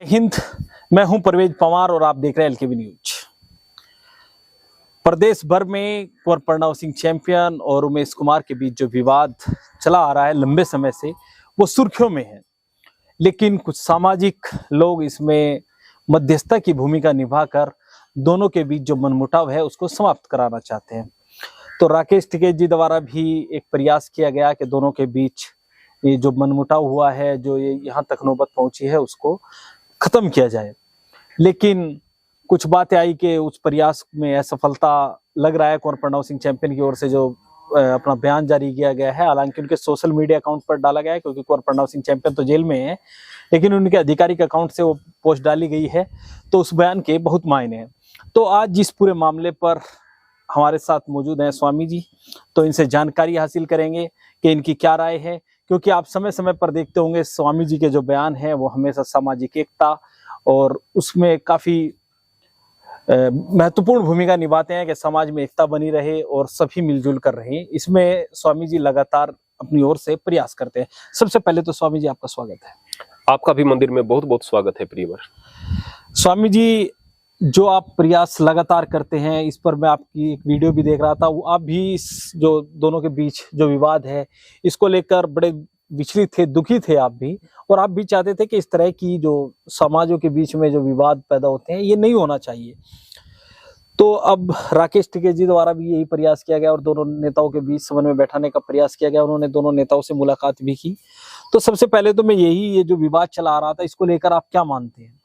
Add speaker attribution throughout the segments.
Speaker 1: हिंद। मैं हूं परवेज पवार और आप देख रहे हैं एलकेबी न्यूज। प्रदेश भर में कुंवर प्रणव सिंह चैंपियन और उमेश कुमार के बीच जो विवाद चला आ रहा है लंबे समय से, वो सुर्खियों में है। लेकिन कुछ सामाजिक लोग इसमें मध्यस्थता की भूमिका निभाकर दोनों के बीच जो मनमुटाव है उसको समाप्त कराना चाहते हैं। तो राकेश टिकैत जी द्वारा भी एक प्रयास किया गया कि दोनों के बीच ये जो मनमुटाव हुआ है, जो ये यहाँ तक नौबत पहुंची है, उसको खत्म किया जाए। लेकिन कुछ बातें आई कि उस प्रयास में असफलता लग रहा है। कुंवर प्रणव सिंह चैंपियन की ओर से जो अपना बयान जारी किया गया है, हालांकि उनके सोशल मीडिया अकाउंट पर डाला गया है, क्योंकि कुंवर प्रणव सिंह चैंपियन तो जेल में है, लेकिन उनके आधिकारिक अकाउंट से वो पोस्ट डाली गई है, तो उस बयान के बहुत मायने हैं। तो आज इस पूरे मामले पर हमारे साथ मौजूद हैं स्वामी जी, तो इनसे जानकारी हासिल करेंगे कि इनकी क्या राय है। क्योंकि आप समय समय पर देखते होंगे स्वामी जी के जो बयान है वो हमेशा सामाजिक एकता और उसमें काफी महत्वपूर्ण भूमिका निभाते हैं कि समाज में एकता बनी रहे और सभी मिलजुल कर रहे। इसमें स्वामी जी लगातार अपनी ओर से प्रयास करते हैं। सबसे पहले तो स्वामी जी आपका स्वागत है।
Speaker 2: आपका भी मंदिर में बहुत बहुत स्वागत है प्रियवर।
Speaker 1: स्वामी जी, जो आप प्रयास लगातार करते हैं, इस पर मैं आपकी एक वीडियो भी देख रहा था, वो आप भी इस जो दोनों के बीच जो विवाद है इसको लेकर बड़े विचलित थे, दुखी थे आप भी, और आप भी चाहते थे कि इस तरह की जो समाजों के बीच में जो विवाद पैदा होते हैं ये नहीं होना चाहिए। तो अब राकेश टिकैत जी द्वारा भी यही प्रयास किया गया और दोनों नेताओं के बीच समन्वय बैठाने का प्रयास किया गया। उन्होंने दोनों नेताओं से मुलाकात भी की। तो सबसे पहले तो मैं ये जो विवाद चला आ रहा था, इसको लेकर आप क्या मानते हैं?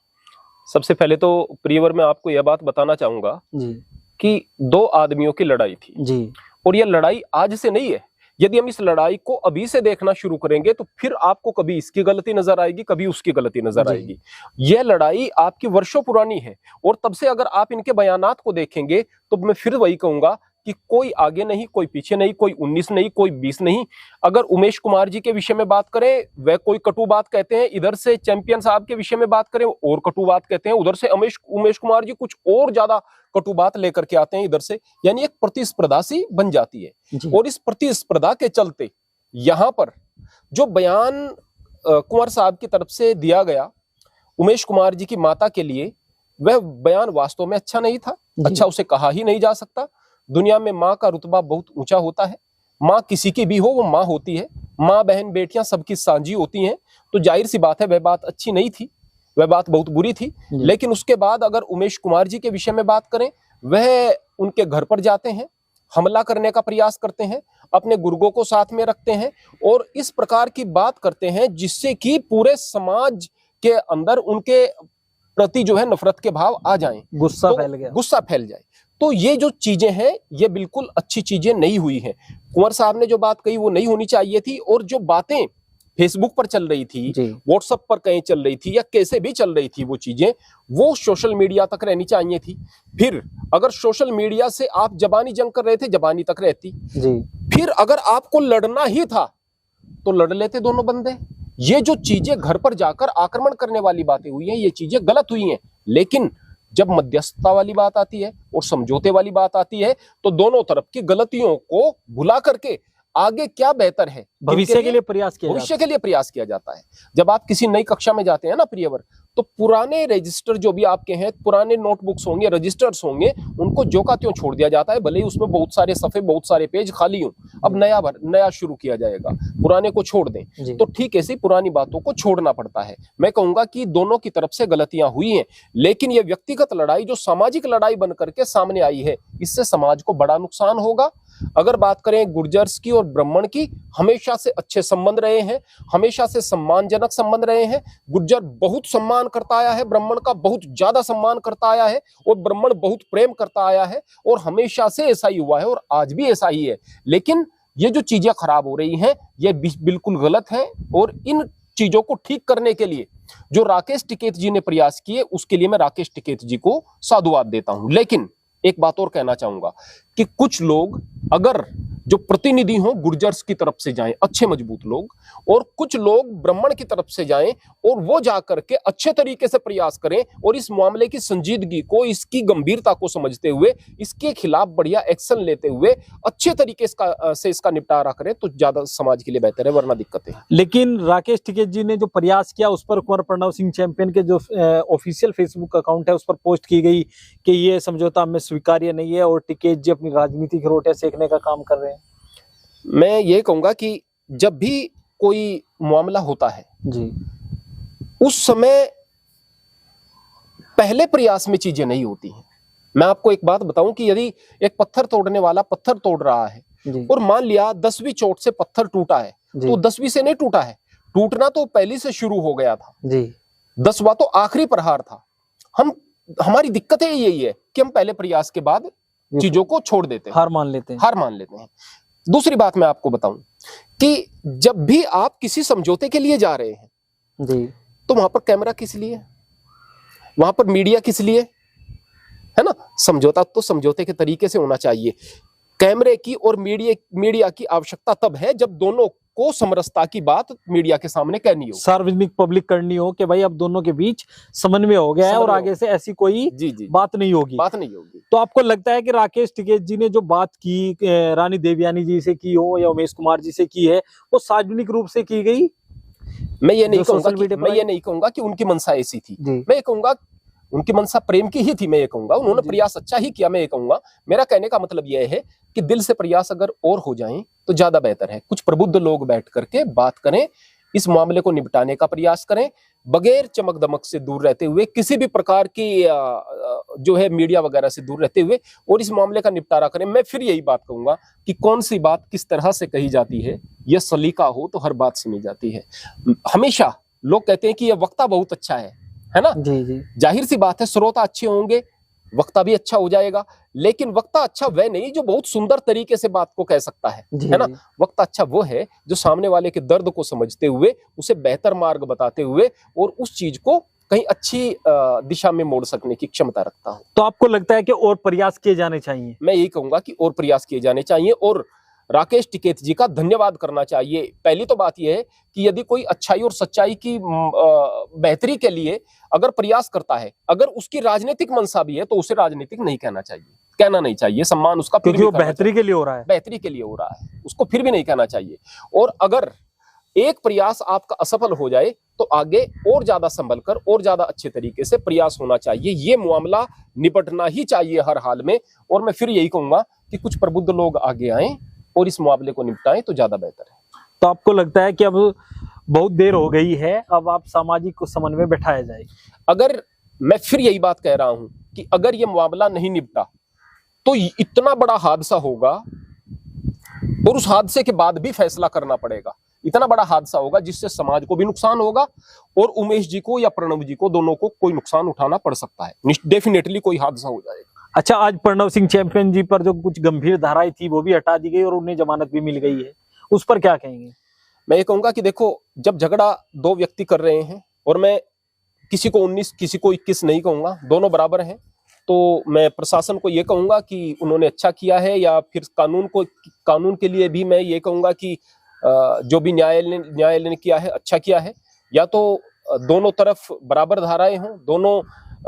Speaker 2: सबसे पहले तो प्रियवर मैं आपको यह बात बताना चाहूंगा
Speaker 1: जी
Speaker 2: कि दो आदमियों की लड़ाई थी
Speaker 1: जी,
Speaker 2: और यह लड़ाई आज से नहीं है। यदि हम इस लड़ाई को अभी से देखना शुरू करेंगे तो फिर आपको कभी इसकी गलती नजर आएगी, कभी उसकी गलती नजर आएगी। यह लड़ाई आपकी वर्षों पुरानी है और तब से अगर आप इनके बयानात को देखेंगे तो मैं फिर वही कहूंगा कि कोई आगे नहीं, कोई पीछे नहीं, कोई 19 नहीं, कोई 20 नहीं। अगर उमेश कुमार जी के विषय में बात करें, वह कोई कटु बात कहते हैं, इधर से चैंपियन साहब के विषय में बात करें और कटु बात कहते हैं, उधर से उमेश कुमार जी कुछ और ज्यादा कटु बात लेकर के आते हैं इधर से। यानी एक प्रतिस्पर्धा सी बन जाती है और इस प्रतिस्पर्धा के चलते यहां पर जो बयान कुंवर साहब की तरफ से दिया गया उमेश कुमार जी की माता के लिए, वह बयान वास्तव में अच्छा नहीं था। अच्छा उसे कहा ही नहीं जा सकता। दुनिया में माँ का रुतबा बहुत ऊंचा होता है। माँ किसी की भी हो, वो माँ होती है। माँ बहन बेटियां सबकी साझी होती हैं। तो जाहिर सी बात है वह बात अच्छी नहीं थी, वह बात बहुत बुरी थी। लेकिन उसके बाद अगर उमेश कुमार जी के विषय में बात करें, वह उनके घर पर जाते हैं, हमला करने का प्रयास करते हैं, अपने गुर्गों को साथ में रखते हैं और इस प्रकार की बात करते हैं जिससे कि पूरे समाज के अंदर उनके प्रति जो है नफरत के भाव आ जाएं, गुस्सा फैल जाए। तो ये जो चीजें हैं ये बिल्कुल अच्छी चीजें नहीं हुई हैं। कुंवर साहब ने जो बात कही वो नहीं होनी चाहिए थी। और जो बातें फेसबुक पर चल रही थी, व्हाट्सएप पर कहीं चल रही थी या कैसे भी चल रही थी वो चीजें, वो सोशल मीडिया तक रहनी चाहिए थी। फिर अगर सोशल मीडिया से आप जबानी जंग कर रहे थे, जबानी तक रहती। फिर अगर आपको लड़ना ही था तो लड़ लेते दोनों बंदे। ये जो चीजें घर पर जाकर आक्रमण करने वाली बातें हुई हैं, ये चीजें गलत हुई हैं। लेकिन जब मध्यस्थता वाली बात आती है और समझौते वाली बात आती है तो दोनों तरफ की गलतियों को भुला करके आगे क्या बेहतर है
Speaker 1: भविष्य के लिए
Speaker 2: प्रयास किया जाता है। जब आप किसी नई कक्षा में जाते हैं ना प्रियवर, तो पुराने रजिस्टर जो भी आपके हैं, पुराने नोटबुक्स होंगे, रजिस्टर्स होंगे, उनको जो का त्यों छोड़ दिया जाता है। भले ही उसमें बहुत सारे सफे, बहुत सारे पेज खाली हों। अब नया शुरू किया जाएगा, पुराने को छोड़ दें। तो ठीक ऐसी पुरानी बातों को छोड़ना पड़ता है। मैं कहूंगा कि दोनों की तरफ से गलतियां हुई हैं, लेकिन यह व्यक्तिगत लड़ाई जो सामाजिक लड़ाई बन करके सामने आई है, इससे समाज को बड़ा नुकसान होगा। अगर बात करें गुर्जर्स की और ब्राह्मण की, हमेशा से अच्छे संबंध रहे हैं, हमेशा से सम्मानजनक संबंध रहे हैं। गुर्जर बहुत सम्मान करता आया है, ब्राह्मण का बहुत ज्यादा सम्मान करता आया है और ब्राह्मण बहुत प्रेम करता आया है और हमेशा से ऐसा ही हुआ है और आज भी ऐसा ही है। लेकिन ये जो चीजें खराब हो रही हैं ये बिल्कुल गलत है और इन चीजों को ठीक करने के लिए जो राकेश टिकैत जी ने प्रयास किए, उसके लिए मैं राकेश टिकैत जी को साधुवाद देता हूं। लेकिन एक बात और कहना चाहूंगा कि कुछ लोग अगर जो प्रतिनिधि हों गुर्जर्स की तरफ से जाएं, अच्छे मजबूत लोग, और कुछ लोग ब्राह्मण की तरफ से जाएं और वो जाकर के अच्छे तरीके से प्रयास करें और इस मामले की संजीदगी को, इसकी गंभीरता को समझते हुए इसके खिलाफ बढ़िया एक्शन लेते हुए अच्छे तरीके से इसका निपटारा करें तो ज्यादा समाज के लिए बेहतर है, वरना दिक्कतें हैं।
Speaker 1: लेकिन राकेश टिकैत जी ने जो प्रयास किया उस पर कुंवर प्रणव सिंह चैंपियन के जो ऑफिशियल फेसबुक अकाउंट है उस पर पोस्ट की गई कि ये समझौता हमें स्वीकार्य नहीं है और टिकैत जी अपनी राजनीतिक रोटियां सेकने का काम कर रहे हैं।
Speaker 2: मैं ये कहूंगा कि जब भी कोई मामला होता है
Speaker 1: जी,
Speaker 2: उस समय पहले प्रयास में चीजें नहीं होती हैं। मैं आपको एक बात बताऊं कि यदि एक पत्थर तोड़ने वाला पत्थर तोड़ रहा है
Speaker 1: जी,
Speaker 2: और मान लिया 10वीं चोट से पत्थर टूटा है,
Speaker 1: जी,
Speaker 2: तो 10वीं से नहीं टूटा है, टूटना तो पहले से शुरू हो गया था।
Speaker 1: जी,
Speaker 2: 10वां तो आखिरी प्रहार था। हमारी दिक्कत यही है कि हम पहले प्रयास के बाद चीजों को छोड़ देते हैं,
Speaker 1: हार मान लेते हैं।
Speaker 2: हार मान लेते हैं। दूसरी बात मैं आपको बताऊं कि जब भी आप किसी समझौते के लिए जा रहे हैं
Speaker 1: जी,
Speaker 2: तो वहां पर कैमरा किस लिए, वहां पर मीडिया किस लिए, है ना? समझौता तो समझौते के तरीके से होना चाहिए। कैमरे की और मीडिया की आवश्यकता तब है जब दोनों को समरसता की बात मीडिया के सामने कहनी हो,
Speaker 1: सार्वजनिक पब्लिक करनी हो कि भाई अब दोनों के बीच समन्वय हो गया है और आगे से ऐसी कोई
Speaker 2: जी
Speaker 1: बात नहीं होगी।
Speaker 2: बात नहीं होगी।
Speaker 1: तो आपको लगता है कि राकेश टिकैत जी ने जो बात की रानी देवयानी जी से की हो या उमेश कुमार जी से की है वो सार्वजनिक रूप से की गई?
Speaker 2: मैं ये नहीं
Speaker 1: जो
Speaker 2: कहूंगा
Speaker 1: सोशल
Speaker 2: कि
Speaker 1: मीडिया पर
Speaker 2: मैं ये नहीं कहूंगा कि उनकी मंशा ऐसी थी।
Speaker 1: जी,
Speaker 2: मैं ये कहूंगा उनकी मंशा प्रेम की ही थी। मैं ये कहूंगा उन्होंने
Speaker 1: जी।
Speaker 2: प्रयास अच्छा ही किया। मैं ये कहूंगा, मेरा कहने का मतलब यह है कि दिल से प्रयास अगर और हो जाएं तो ज्यादा बेहतर है। कुछ प्रबुद्ध लोग बैठ करके बात करें, इस मामले को निपटाने का प्रयास करें, बगैर चमक दमक से दूर रहते हुए, किसी भी प्रकार की जो है मीडिया वगैरह से दूर रहते हुए, और इस मामले का निपटारा करें। मैं फिर यही बात कहूंगा कि कौन सी बात किस तरह से कही जाती है, यह सलीका हो तो हर बात सुनी जाती है। हमेशा लोग कहते हैं कि यह वक्ता बहुत अच्छा है ना?
Speaker 1: जी, जी,
Speaker 2: जाहिर सी बात है, श्रोता अच्छे होंगे, वक्ता भी अच्छा हो जाएगा। लेकिन वक्ता अच्छा वह नहीं जो बहुत सुंदर तरीके से बात को कह सकता है ना?
Speaker 1: जी।
Speaker 2: वक्ता अच्छा वो है जो सामने वाले के दर्द को समझते हुए, उसे बेहतर मार्ग बताते हुए और उस चीज को कहीं अच्छी दिशा में मोड़ सकने की क्षमता रखता हो।
Speaker 1: तो आपको लगता है कि और प्रयास किए जाने चाहिए?
Speaker 2: मैं यही कहूंगा कि और प्रयास किए जाने चाहिए और राकेश टिकैत जी का धन्यवाद करना चाहिए। पहली तो बात यह है कि यदि कोई अच्छाई और सच्चाई की बेहतरी के लिए अगर प्रयास करता है, अगर उसकी राजनीतिक मंशा भी है तो उसे राजनीतिक नहीं कहना चाहिए, कहना नहीं चाहिए। सम्मान उसका फिर
Speaker 1: क्योंकि
Speaker 2: भी
Speaker 1: वो
Speaker 2: करना
Speaker 1: बेहतरी के लिए हो रहा है।
Speaker 2: बेहतरी के लिए हो रहा है, उसको फिर भी नहीं कहना चाहिए। और अगर एक प्रयास आपका असफल हो जाए तो आगे और ज्यादा संभल कर और ज्यादा अच्छे तरीके से प्रयास होना चाहिए। ये मामला निपटना ही चाहिए हर हाल में। और मैं फिर यही कहूंगा कि कुछ प्रबुद्ध लोग आगे आए और इस मामले को निपटाएं तो ज्यादा बेहतर है।
Speaker 1: तो आपको लगता है कि अब बहुत देर हो गई है, अब आप सामाजिक समन्वय बैठाया जाए?
Speaker 2: अगर मैं फिर यही बात कह रहा हूं कि अगर ये मामला नहीं निपटा तो इतना बड़ा हादसा होगा और उस हादसे के बाद भी फैसला करना पड़ेगा। इतना बड़ा हादसा होगा जिससे समाज को भी नुकसान होगा और उमेश जी को या प्रणव जी को, दोनों को कोई नुकसान उठाना पड़ सकता है। डेफिनेटली कोई हादसा हो जाएगा।
Speaker 1: अच्छा, आज प्रणव सिंह चैंपियन जी पर जो कुछ गंभीर धाराएं थी वो भी हटा दी गई और उन्हें जमानत भी मिल गई है, उस पर क्या कहेंगे?
Speaker 2: मैं ये कहूंगा कि देखो, जब झगड़ा दो व्यक्ति कर रहे हैं, और मैं किसी को 19 किसी को 21 नहीं कहूंगा, दोनों बराबर हैं, तो मैं प्रशासन को ये कहूंगा कि उन्होंने अच्छा किया है, या फिर कानून के लिए भी मैं ये कहूंगा कि जो भी न्यायालय ने किया है अच्छा किया है। या तो दोनों तरफ बराबर धाराएं हों, दोनों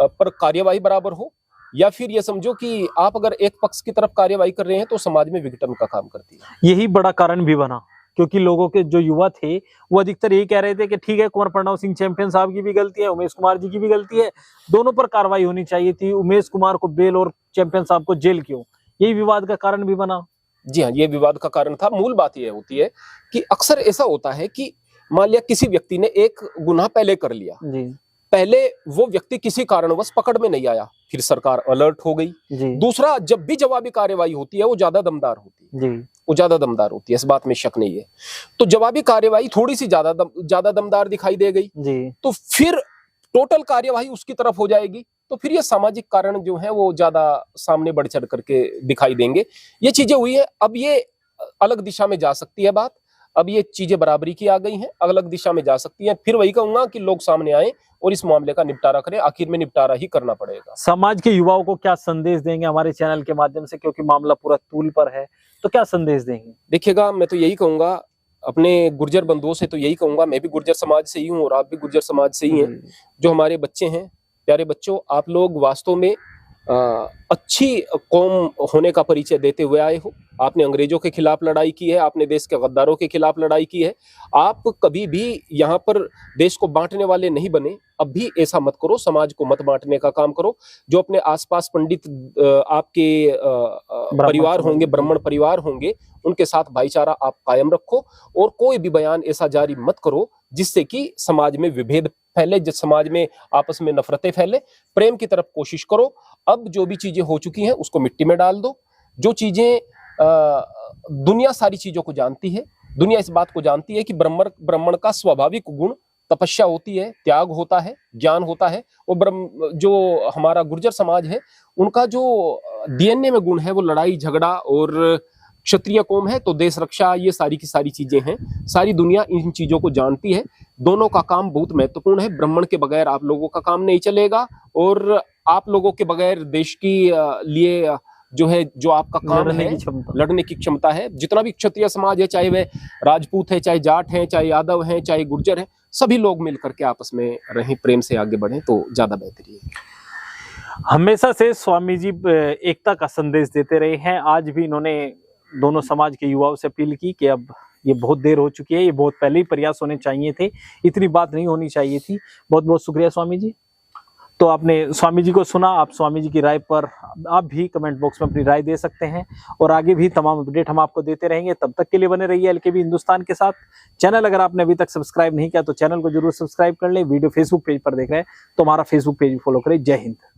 Speaker 2: पर कार्यवाही बराबर हो, या फिर ये समझो कि आप अगर एक पक्ष की तरफ कार्यवाही कर रहे हैं तो समाज में विघटन का काम करती है।
Speaker 1: यही बड़ा कारण भी बना, क्योंकि लोगों के जो युवा थे वो अधिकतर यही कह रहे थे कि ठीक है, कुंवर प्रणव सिंह चैंपियन साहब की भी गलती है, उमेश कुमार जी की भी गलती है, दोनों पर कार्रवाई होनी चाहिए थी। उमेश कुमार को बेल और चैंपियन साहब को जेल क्यों? यही विवाद का कारण भी बना।
Speaker 2: जी हाँ, ये विवाद का कारण था। मूल बात यह होती है कि अक्सर ऐसा होता है कि मान लिया किसी व्यक्ति ने एक गुनाह पहले कर लिया,
Speaker 1: जी,
Speaker 2: पहले वो व्यक्ति किसी कारणवश पकड़ में नहीं आया, फिर सरकार अलर्ट हो गई।
Speaker 1: जी,
Speaker 2: दूसरा, जब भी जवाबी कार्रवाई होती है वो ज्यादा दमदार होती है,
Speaker 1: जी,
Speaker 2: वो ज्यादा दमदार होती है, इस बात में शक नहीं है। तो जवाबी कार्रवाई थोड़ी सी ज्यादा दमदार दिखाई दे गई,
Speaker 1: जी,
Speaker 2: तो फिर टोटल कार्यवाही उसकी तरफ हो जाएगी, तो फिर ये सामाजिक कारण जो है वो ज्यादा सामने बढ़ चढ़ करके दिखाई देंगे। ये चीजें हुई है। अब ये अलग दिशा में जा सकती है बात। अब ये चीजें बराबरी की आ गई हैं, अलग दिशा में जा सकती हैं। फिर वही कहूंगा कि लोग सामने आए और इस मामले का निपटारा करें, आखिर में निपटारा ही करना पड़ेगा।
Speaker 1: समाज के युवाओं को क्या संदेश देंगे हमारे चैनल के माध्यम से, क्योंकि मामला पूरा तूल पर है, तो क्या संदेश देंगे?
Speaker 2: देखिएगा, मैं तो यही कहूंगा अपने गुर्जर बंधुओं से, तो यही कहूंगा, मैं भी गुर्जर समाज से ही हूँ और आप भी गुर्जर समाज से ही हैं। जो हमारे बच्चे हैं, प्यारे बच्चों, आप लोग वास्तव में अच्छी कौम होने का परिचय देते हुए आए हो। आपने अंग्रेजों के खिलाफ लड़ाई की है, आपने देश के गद्दारों के खिलाफ लड़ाई की है। आप कभी भी यहाँ पर देश को बांटने वाले नहीं बने। अब भी ऐसा मत करो, समाज को मत बांटने का काम करो। जो अपने आसपास पंडित आपके परिवार होंगे, ब्राह्मण परिवार होंगे, उनके साथ भाईचारा आप कायम रखो और कोई भी बयान ऐसा जारी मत करो जिससे कि समाज में विभेद फैले, जिस समाज में आपस में नफरतें फैले। प्रेम की तरफ कोशिश करो। अब जो भी चीजें हो चुकी हैं उसको मिट्टी में डाल दो। जो चीजें दुनिया सारी चीजों को जानती है, दुनिया इस बात को जानती है कि ब्राह्मण का स्वाभाविक गुण तपस्या होती है, त्याग होता है, ज्ञान होता है। और जो हमारा गुर्जर समाज है, उनका जो डीएनए में गुण है वो लड़ाई झगड़ा, और क्षत्रिय कौम है तो देश रक्षा, ये सारी की सारी चीजें हैं। सारी दुनिया इन चीजों को जानती है। दोनों का काम बहुत महत्वपूर्ण है। ब्राह्मण के बगैर आप लोगों का काम नहीं चलेगा और आप लोगों के बगैर देश की लिए जो है, जो आपका काम है, लड़ने की क्षमता है। जितना भी क्षत्रिय समाज है, चाहे वह राजपूत है, चाहे जाट है, चाहे यादव है, चाहे गुर्जर है, सभी लोग मिलकर के आपस में रहें, प्रेम से आगे बढ़ें तो ज्यादा बेहतरी है।
Speaker 1: हमेशा से स्वामी जी एकता का संदेश देते रहे हैं। आज भी इन्होंने दोनों समाज के युवाओं से अपील की कि अब ये बहुत देर हो चुकी है, ये बहुत पहले ही प्रयास होने चाहिए थे, इतनी बात नहीं होनी चाहिए थी। बहुत बहुत शुक्रिया स्वामी जी। तो आपने स्वामी जी को सुना। आप स्वामी जी की राय पर आप भी कमेंट बॉक्स में अपनी राय दे सकते हैं और आगे भी तमाम अपडेट हम आपको देते रहेंगे। तब तक के लिए बने रहिए एलकेबी हिंदुस्तान के साथ। चैनल अगर आपने अभी तक सब्सक्राइब नहीं किया तो चैनल को जरूर सब्सक्राइब कर ले। वीडियो फेसबुक पेज पर देख रहे हैं तो हमारा फेसबुक पेज फॉलो करें। जय हिंद।